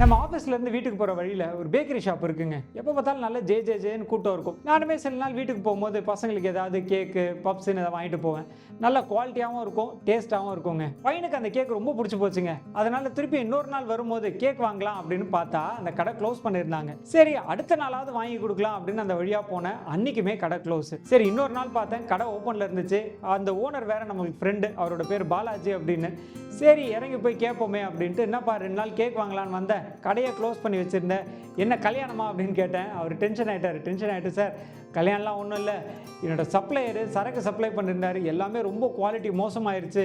நம்ம ஆஃபீஸ்லேருந்து வீட்டுக்கு போகிற வழியில் ஒரு பேக்கரி ஷாப் இருக்குங்க. எப்போ பார்த்தாலும் நல்ல ஜேன்னு கூட்டம் இருக்கும். நானுமே சில நாள் வீட்டுக்கு போகும்போது பசங்களுக்கு ஏதாவது கேக்கு பப்ஸ்ன்னு எதாவது வாங்கிட்டு போவேன். நல்ல குவாலிட்டியாகவும் இருக்கும், டேஸ்ட்டாகவும் இருக்குங்க. பையனுக்கு அந்த கேக் ரொம்ப பிடிச்சி போச்சுங்க. அதனால திருப்பி இன்னொரு நாள் வரும்போது கேக் வாங்கலாம் அப்படின்னு பார்த்தா அந்த கடை க்ளோஸ் பண்ணியிருந்தாங்க. சரி அடுத்த நாளாவது வாங்கி கொடுக்கலாம் அப்படின்னு அந்த வழியாக போனேன். அன்னைக்குமே கடை க்ளோஸ். சரி இன்னொரு நாள் பார்த்தேன், கடை ஓப்பனில் இருந்துச்சு. அந்த ஓனர் வேற நமக்கு ஃப்ரெண்டு, அவரோட பேர் பாலாஜி அப்படின்னு. சரி இறங்கி போய் கேட்போமே அப்படின்ட்டு, என்னப்பா 2 நாள் கேக் வாங்கலான்னு வந்தேன், கடையை க்ளோஸ் பண்ணி வச்சுருந்தேன், என்ன கல்யாணமா அப்படின்னு கேட்டேன். அவர் டென்ஷன் ஆகிட்டு சார் கல்யாணம்லாம் ஒன்றும் இல்லை, என்னோடய சப்ளையரு சரக்கு சப்ளை பண்ணியிருந்தாரு, எல்லாமே ரொம்ப குவாலிட்டி மோசமாயிருச்சு,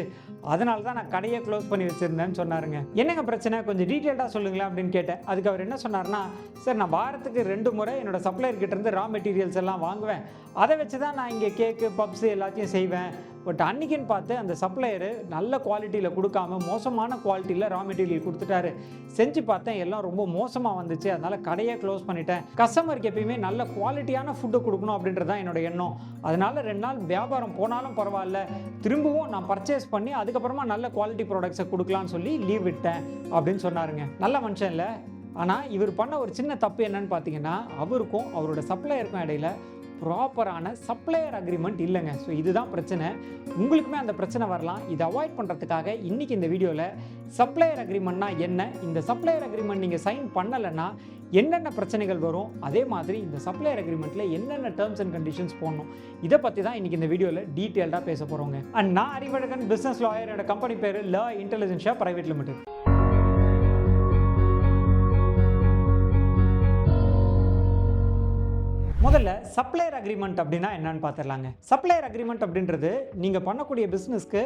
அதனால தான் நான் கடையை க்ளோஸ் பண்ணி வச்சுருந்தேன்னு சொன்னாருங்க. என்னங்க பிரச்சனை, கொஞ்சம் டீட்டெயில்டாக சொல்லுங்களேன் அப்படின்னு கேட்டேன். அதுக்கு அவர் என்ன சொன்னார்னா, சார் நான் வாரத்துக்கு 2 முறை என்னோடய சப்ளையர்கிட்டேருந்து ரா மெட்டீரியல்ஸ் எல்லாம் வாங்குவேன், அதை வச்சு தான் நான் இங்கே கேக்கு பப்ஸு எல்லாத்தையும் செய்வேன். பட் அன்றைக்கின்னு பார்த்து அந்த சப்ளையரு நல்ல குவாலிட்டியில் கொடுக்காம மோசமான குவாலிட்டியில் ரா மெட்டீரியல் கொடுத்துட்டாரு. செஞ்சு பார்த்தேன், எல்லாம் ரொம்ப மோசமாக வந்துச்சு, அதனால் கடையை க்ளோஸ் பண்ணிட்டேன். கஸ்டமருக்கு எப்பயுமே நல்ல குவாலிட்டியான ஃபுட்டு கொடுக்கணும் அப்படின்றது தான் என்னோட எண்ணம். அதனால் 2 நாள் வியாபாரம் போனாலும் பரவாயில்ல, திரும்பவும் நான் பர்ச்சேஸ் பண்ணி அதுக்கப்புறமா நல்ல குவாலிட்டி ப்ராடக்ட்ஸை கொடுக்கலான்னு சொல்லி லீவ் விட்டேன் அப்படின்னு சொன்னாருங்க. நல்ல மனுஷன் இல்லை. ஆனால் இவர் பண்ண ஒரு சின்ன தப்பு என்னன்னு பார்த்தீங்கன்னா, அவருக்கும் அவரோட சப்ளையருக்கும் இடையில ப்ராப்பரான சப்ளையர் அக்ரிமெண்ட் இல்லைங்க. ஸோ இதுதான் பிரச்சனை. உங்களுக்குமே அந்த பிரச்சனை வரலாம். இதை அவாய்ட் பண்ணுறதுக்காக இன்றைக்கி இந்த வீடியோவில் சப்ளையர் அக்ரிமெண்ட்னா என்ன, இந்த சப்ளையர் அக்ரிமெண்ட் நீங்கள் சைன் பண்ணலைன்னா என்னென்ன பிரச்சனைகள் வரும், அதே மாதிரி இந்த சப்ளையர் அக்ரிமெண்ட்டில் என்னென்ன டேர்ம்ஸ் அண்ட் கண்டிஷன்ஸ் போடணும், இதை பற்றி தான் இன்றைக்கி இந்த வீடியோவில் டீட்டெயில்டாக பேச போகிறோங்க. அண்ட் நான் அறிவழகன், பிஸ்னஸ் லாயர். என்னோட கம்பெனி பேர் லா இன்டெலிஜென்ஷியா பிரைவேட் லிமிடெட். முதல்ல சப்ளையர் அக்ரிமெண்ட் அப்படின்னா என்னன்னு பார்த்துடலாங்க. சப்ளையர் அக்ரிமெண்ட் அப்படின்றது நீங்கள் பண்ணக்கூடிய பிஸ்னஸ்க்கு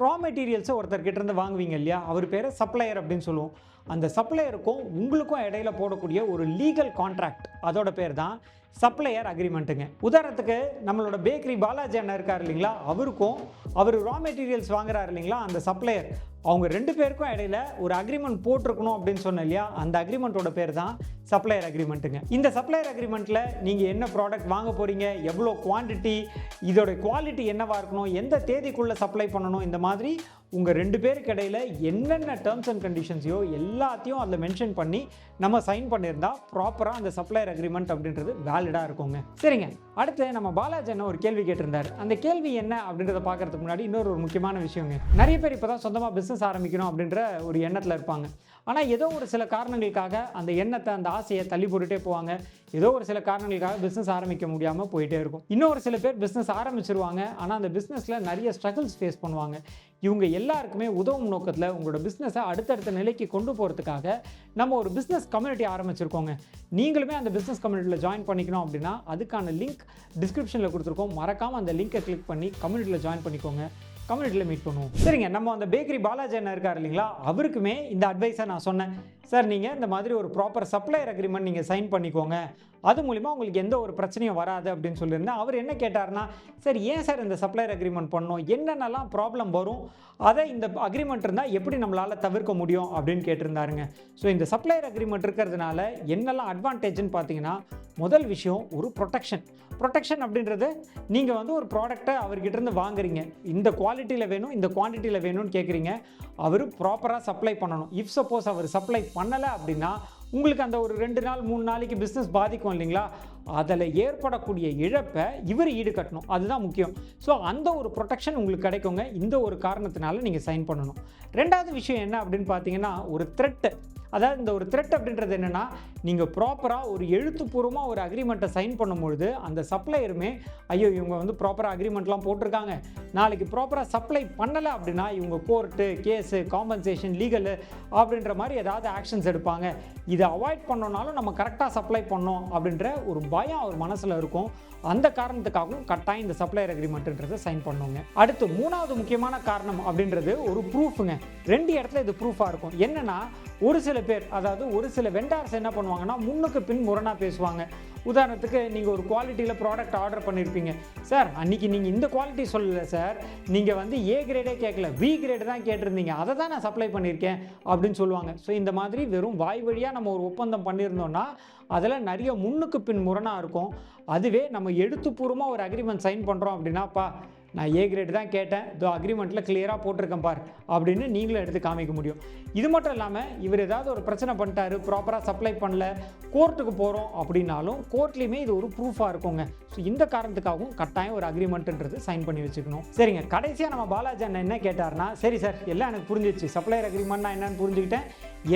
ரா மெட்டீரியல்ஸை ஒருத்தர்கிட்ட இருந்து வாங்குவீங்க இல்லையா, அவர் பேர் சப்ளையர் அப்படின்னு சொல்லுவோம். அந்த சப்ளையருக்கும் உங்களுக்கும் இடையில போடக்கூடிய ஒரு லீகல் கான்ட்ராக்ட், அதோட பேர் தான் சப்ளையர் அக்ரிமெண்ட்டுங்க. உதாரணத்துக்கு நம்மளோட பேக்கரி பாலாஜி அண்ணா இருக்கார் இல்லைங்களா, அவருக்கும் அவர் ரா மெட்டீரியல்ஸ் வாங்குறாரு இல்லைங்களா அந்த சப்ளையர், அவங்க 2 பேருக்கும் இடையில ஒரு அக்ரிமெண்ட் போட்டிருக்கணும் அப்படின்னு சொன்னேன் இல்லையா, அந்த அக்ரிமெண்ட்டோட பேர் தான் சப்ளையர் அக்ரிமெண்ட்டுங்க. இந்த சப்ளையர் அக்ரிமெண்ட்டில் நீங்கள் என்ன ப்ராடக்ட் வாங்க போகிறீங்க, எவ்வளோ குவான்டிட்டி, இதோட குவாலிட்டி என்னவாக இருக்கணும், எந்த தேதிக்குள்ளே சப்ளை பண்ணணும், இந்த மாதிரி உங்கள் 2 பேருக்கு இடையில என்னென்ன டேர்ம்ஸ் அண்ட் கண்டிஷன்ஸையோ எல்லாத்தையும் அதில் மென்ஷன் பண்ணி நம்ம சைன் பண்ணியிருந்தா ப்ராப்பராக அந்த சப்ளையர் அக்ரிமெண்ட் அப்படின்றது வேலிடாக இருக்குங்க. சரிங்க, அடுத்து நம்ம பாலாஜி அண்ணா ஒரு கேள்வி கேட்டிருந்தார். அந்த கேள்வி என்ன அப்படின்றத பார்க்கறதுக்கு முன்னாடி இன்னொரு முக்கியமான விஷயங்க. நிறைய பேர் இப்போ தான் சொந்தமாக பிஸ்னஸ் ஆரம்பிக்கணும் அப்படின்ற ஒரு எண்ணத்தில் இருப்பாங்க. ஆனால் ஏதோ ஒரு சில காரணங்களுக்காக அந்த எண்ணத்தை, அந்த ஆசையை தள்ளி போட்டுகிட்டே போவாங்க. ஏதோ ஒரு சில காரணங்களுக்காக பிஸ்னஸ் ஆரம்பிக்க முடியாமல் போயிட்டே இருக்கும். இன்னொரு சில பேர் பிஸ்னஸ் ஆரம்பிச்சிருவாங்க, ஆனால் அந்த பிஸ்னஸில் நிறைய ஸ்ட்ரகிள்ஸ் ஃபேஸ் பண்ணுவாங்க. இவங்க எல்லாருக்குமே உதவும் நோக்கத்தில் உங்களோட பிஸ்னஸை அடுத்தடுத்த நிலைக்கு கொண்டு போகிறதுக்காக நம்ம ஒரு பிஸ்னஸ் கம்யூனிட்டி ஆரம்பிச்சிருக்கோங்க. நீங்களுமே அந்த பிஸ்னஸ் கம்யூனிட்டியில் ஜாயின் பண்ணிக்கணும் அப்படின்னா அதுக்கான லிங்க் டிஸ்கிரிப்ஷனில் கொடுத்துருக்கோம். மறக்காமல் அந்த லிங்கை கிளிக் பண்ணி கம்யூனிட்டியில் ஜாயின் பண்ணிக்கோங்க. கம்யூனிட்டியில் மீட் பண்ணுவோம். சரிங்க, நம்ம அந்த பேக்கரி பாலாஜி அண்ணா இருக்கார் இல்லைங்களா, அவருக்குமே இந்த அட்வைஸை நான் சொன்னேன். சார் நீங்கள் இந்த மாதிரி ஒரு ப்ராப்பர் சப்ளையர் அக்ரிமெண்ட் நீங்கள் சைன் பண்ணிக்கோங்க, அது மூலிமா உங்களுக்கு எந்த ஒரு பிரச்சனையும் வராது அப்படின்னு சொல்லியிருந்தேன். அவர் என்ன கேட்டார்னா, சார் ஏன் சார் இந்த சப்ளையர் அக்ரிமெண்ட் பண்ணணும், என்னென்னலாம் ப்ராப்ளம் வரும், அதை இந்த அக்ரிமெண்ட் இருந்தால் எப்படி நம்மளால் தவிர்க்க முடியும் அப்படின்னு கேட்டிருந்தாருங்க. ஸோ இந்த சப்ளையர் அக்ரிமெண்ட் இருக்கிறதுனால என்னெல்லாம் அட்வான்டேஜ்னு பார்த்தீங்கன்னா, முதல் விஷயம் ஒரு ப்ரொடெக்ஷன் அப்படின்றது, நீங்கள் வந்து ஒரு ப்ராடக்டை அவர்கிட்ட இருந்து வாங்குறீங்க, இந்த குவாலிட்டியில் வேணும், இந்த குவான்டிட்டியில் வேணும்னு கேட்குறீங்க, அவர் ப்ராப்பராக சப்ளை பண்ணணும். இஃப் சப்போஸ் அவர் சப்ளை பண்ணலை அப்படின்னா உங்களுக்கு அந்த ஒரு 2 நாள் 3 நாளைக்கு பிஸ்னஸ் பாதிக்கும் இல்லைங்களா, அதில் ஏற்படக்கூடிய இழப்பை இவர் ஈடுகட்டணும், அதுதான் முக்கியம். ஸோ அந்த ஒரு ப்ரொடெக்ஷன் உங்களுக்கு கிடைக்குங்க. இந்த ஒரு காரணத்தினால நீங்கள் சைன் பண்ணணும். 2வது விஷயம் என்ன அப்படின்னு பார்த்தீங்கன்னா, ஒரு த்ரெட். அதாவது இந்த ஒரு த்ரெட் அப்படின்றது என்னென்னா, நீங்கள் ப்ராப்பராக ஒரு எழுத்துப்பூர்வமாக ஒரு அக்ரிமெண்ட்டை சைன் பண்ணும்பொழுது அந்த சப்ளையருமே, ஐயோ இவங்க வந்து ப்ராப்பராக அக்ரிமெண்ட்லாம் போட்டிருக்காங்க, நாளைக்கு ப்ராப்பராக சப்ளை பண்ணலை அப்படின்னா இவங்க கோர்ட்டு கேஸு காம்பன்சேஷன் லீகலு அப்படின்ற மாதிரி ஏதாவது ஆக்ஷன்ஸ் எடுப்பாங்க, இதை அவாய்ட் பண்ணோனாலும் நம்ம கரெக்டாக சப்ளை பண்ணோம் அப்படின்ற ஒரு பயம் அவர் மனசில் இருக்கும். அந்த காரணத்துக்காகவும் கட்டாயம் இந்த சப்ளையர் அக்ரிமெண்ட்ன்றதை சைன் பண்ணுவோங்க. அடுத்து 3வது முக்கியமான காரணம் அப்படின்றது ஒரு ப்ரூஃபுங்க. 2 இடத்துல இது ப்ரூஃபாக இருக்கும். என்னென்னா, ஒரு சில பேர், அதாவது ஒரு சில வெண்டார்ஸ் என்ன பண்ணுவாங்கன்னா, முன்னுக்கு பின் முரணாக பேசுவாங்க. உதாரணத்துக்கு நீங்கள் ஒரு குவாலிட்டியில் ப்ராடக்ட் ஆர்டர் பண்ணியிருப்பீங்க, சார் அன்றைக்கி நீங்கள் இந்த குவாலிட்டி சொல்லலை சார், நீங்கள் வந்து ஏ கிரேடே கேட்கல, பி கிரேடு தான் கேட்டிருந்தீங்க, அதை தான் நான் சப்ளை பண்ணியிருக்கேன் அப்படின்னு சொல்லுவாங்க. ஸோ இந்த மாதிரி வெறும் வாய் வழியாக நம்ம ஒரு ஒப்பந்தம் பண்ணியிருந்தோம்னா அதில் நிறைய முன்னுக்கு பின் முரணாக இருக்கும். அதுவே நம்ம எழுத்துப்பூர்வமாக ஒரு அக்ரிமெண்ட் சைன் பண்ணுறோம் அப்படின்னாப்பா நான் ஏ கிரேட் தான் கேட்டேன், இதோ அக்ரிமெண்ட்டில் கிளியராக போட்டிருக்கேன் பார் அப்படின்னு நீங்களும் எடுத்து காமிக்க முடியும். இது மட்டும் இல்லாமல் இவர் ஏதாவது ஒரு பிரச்சனை பண்ணிட்டாரு, ப்ராப்பராக சப்ளை பண்ணல, கோர்ட்டுக்கு போகிறோம் அப்படின்னாலும் கோர்ட்லேயுமே இது ஒரு ப்ரூஃபாக இருக்குங்க. ஸோ இந்த காரணத்துக்காகவும் கட்டாயம் ஒரு அக்ரிமெண்ட்ன்றது சைன் பண்ணி வச்சுக்கணும். சரிங்க, கடைசியாக நம்ம பாலாஜி அண்ணன் என்ன கேட்டார்னா, சரி சார் எல்லாம் எனக்கு புரிஞ்சிச்சு, சப்ளையர் அக்ரிமெண்ட்னா என்னன்னு புரிஞ்சுக்கிட்டேன்,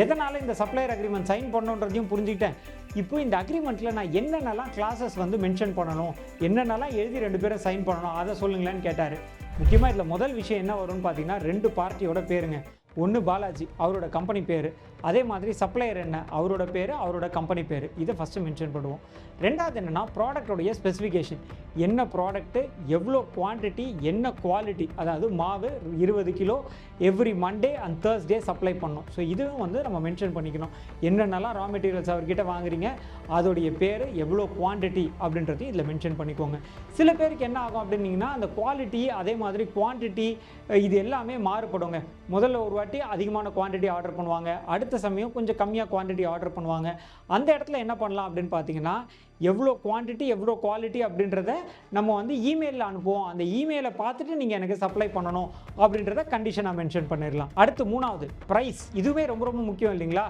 எதனால் இந்த சப்ளையர் அக்ரிமெண்ட் சைன் பண்ணுன்றதையும் புரிஞ்சுக்கிட்டேன். இப்போ இந்த அக்ரிமெண்ட்டில் நான் என்னென்னலாம் கிளாஸஸ் வந்து மென்ஷன் பண்ணணும், என்னென்னலாம் எழுதி 2 பேரும் சைன் பண்ணணும் அதை சொல்லுங்களேன்னு கேட்டார். முக்கியமாக இதில் முதல் விஷயம் என்ன வரும்னு பார்த்தீங்கன்னா 2 பார்ட்டியோட பேருங்க. ஒன்று பாலாஜி அவரோட கம்பெனி பேர், அதே மாதிரி சப்ளையர் என்ன அவரோட பேர், அவரோட கம்பெனி பேர், இதை ஃபஸ்ட்டு மென்ஷன் பண்ணுவோம். ரெண்டாவது என்னென்னா ப்ராடக்டோடைய ஸ்பெசிஃபிகேஷன், என்ன ப்ராடக்ட்டு, எவ்வளோ குவான்டிட்டி, என்ன குவாலிட்டி, அதாவது மாவு 20 kilo every Monday and Thursday supply பண்ணோம். ஸோ இதுவும் வந்து நம்ம மென்ஷன் பண்ணிக்கணும். என்னென்னலாம் ரா மெட்டீரியல்ஸ் அவர்கிட்ட வாங்குறீங்க, அதோடைய பேர், எவ்வளோ குவான்டிட்டி அப்படின்றதையும் இதில் மென்ஷன் பண்ணிக்கோங்க. சில பேருக்கு என்ன ஆகும் அப்படின்னீங்கன்னா அந்த குவாலிட்டி அதே மாதிரி குவான்டிட்டி இது எல்லாமே மாறுபடுங்க. முதல்ல ஒரு வாட்டி அதிகமான குவான்டிட்டி ஆர்டர் பண்ணுவாங்க, அடுத்த சமயம் கொஞ்சம் கம்மியாக குவான்டிட்டி ஆர்டர் பண்ணுவாங்க. அந்த இடத்துல என்ன பண்ணலாம் அப்படின்னு பார்த்தீங்கன்னா எவ்வளோ குவான்டிட்டி எவ்வளோ குவாலிட்டி அப்படின்றத நம்ம வந்து இமெயிலில் அனுப்புவோம். அந்த இமெயிலை பார்த்துட்டு நீங்கள் எனக்கு சப்ளை பண்ணணும் அப்படின்றத கண்டிஷனாக மென்ஷன் பண்ணிடலாம். அடுத்து 3வது ப்ரைஸ். இதுவே ரொம்ப ரொம்ப முக்கியம் இல்லைங்களா?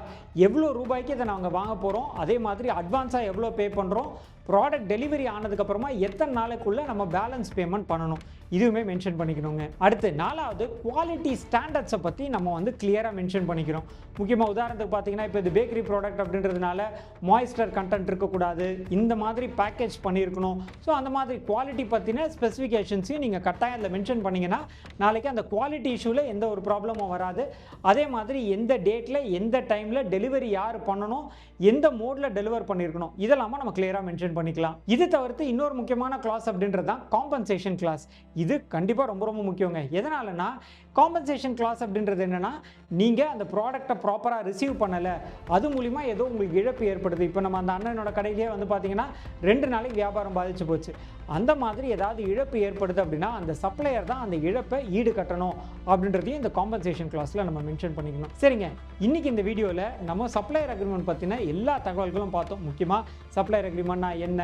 எவ்வளோ ரூபாய்க்கு இதை நாங்கள் வாங்க போகிறோம், அதே மாதிரி அட்வான்ஸாக எவ்வளோ பே பண்ணுறோம், ப்ராடக்ட் டெலிவரி ஆனதுக்கப்புறமா எத்தனை நாளைக்குள்ளே நம்ம பேலன்ஸ் பேமெண்ட் பண்ணணும், இதுவுமே மென்ஷன் பண்ணிக்கணுங்க. அடுத்து 4வது குவாலிட்டி ஸ்டாண்டர்ட்ஸை பற்றி நம்ம வந்து கிளியராக மென்ஷன் பண்ணிக்கிறோம். முக்கியமாக உதாரணத்துக்கு பார்த்தீங்கன்னா இப்போ இது பேக்கரி ப்ராடக்ட் அப்படின்றதுனால மாய்ஸ்டர் கண்டென்ட் இருக்கக்கூடாது, இந்த மாதிரி பேக்கேஜ் பண்ணியிருக்கணும். ஸோ அந்த மாதிரி குவாலிட்டி பற்றின ஸ்பெசிஃபிகேஷன்ஸையும் நீங்கள் கட்டாயம் அதில் மென்ஷன் பண்ணிங்கன்னா நாளைக்கு அந்த குவாலிட்டி இஷ்யூவில் எந்த ஒரு ப்ராப்ளமும் வராது. அதே மாதிரி எந்த டேட்டில் எந்த டைமில் டெலிவரி யார் பண்ணணும், எந்த மோடில் டெலிவர் பண்ணியிருக்கணும், இதெல்லாமா நம்ம கிளியராக மென்ஷன் பண்ணிக்கலாம். இது தவிர்த்து இன்னொரு முக்கியமான கிளாஸ் அப்படின்றது தான் காம்பன்சேஷன் கிளாஸ். இது கண்டிப்பாக ரொம்ப ரொம்ப முக்கியங்க. எதனாலனா காம்பன்சேஷன் கிளாஸ் அப்படின்றது என்னென்னா நீங்கள் அந்த ப்ராடக்டை ப்ராப்பராக ரிசீவ் பண்ணலை, அது மூலிமா ஏதோ உங்களுக்கு இழப்பு ஏற்படுது. இப்போ நம்ம அந்த அண்ணனோட கடையிலே வந்து பார்த்தீங்கன்னா 2 நாளைக்கு வியாபாரம் பாதிச்சு போச்சு. அந்த மாதிரி ஏதாவது இழப்பு ஏற்படுது அப்படின்னா அந்த சப்ளையர் தான் அந்த இழப்பை ஈடு கட்டணும் அப்படின்றதையும் இந்த காம்பன்சேஷன் கிளாஸில் நம்ம மென்ஷன் பண்ணிக்கணும். சரிங்க, இன்றைக்கி இந்த வீடியோவில் நம்ம சப்ளையர் அக்ரிமெண்ட் பற்றின எல்லா தகவல்களும் பார்த்தோம். முக்கியமாக சப்ளையர் அக்ரிமெண்ட்னா என்ன,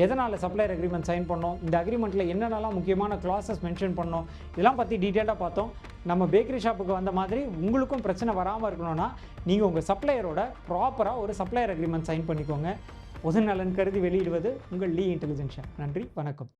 எதனால் சப்ளையர் அக்ரிமெண்ட் சைன் பண்ணோம், இந்த அக்ரிமெண்ட்டில் என்னென்னலாம் முக்கியமான கிளாஸஸ் மென்ஷன் பண்ணோம், இதெல்லாம் பற்றி டீட்டெயிலாக பார்த்தோம். நம்ம பேக்கரி ஷாப்புக்கு வந்த மாதிரி உங்களுக்கும் பிரச்சனை வராமல் இருக்கணும்னா நீங்கள் உங்கள் சப்ளையரோட ப்ராப்பராக ஒரு சப்ளையர் அக்ரிமெண்ட் சைன் பண்ணிக்கோங்க. பொது நலன் கருதி வெளியிடுவது உங்கள் லீ இன்டெலிஜென்ஷன். நன்றி, வணக்கம்.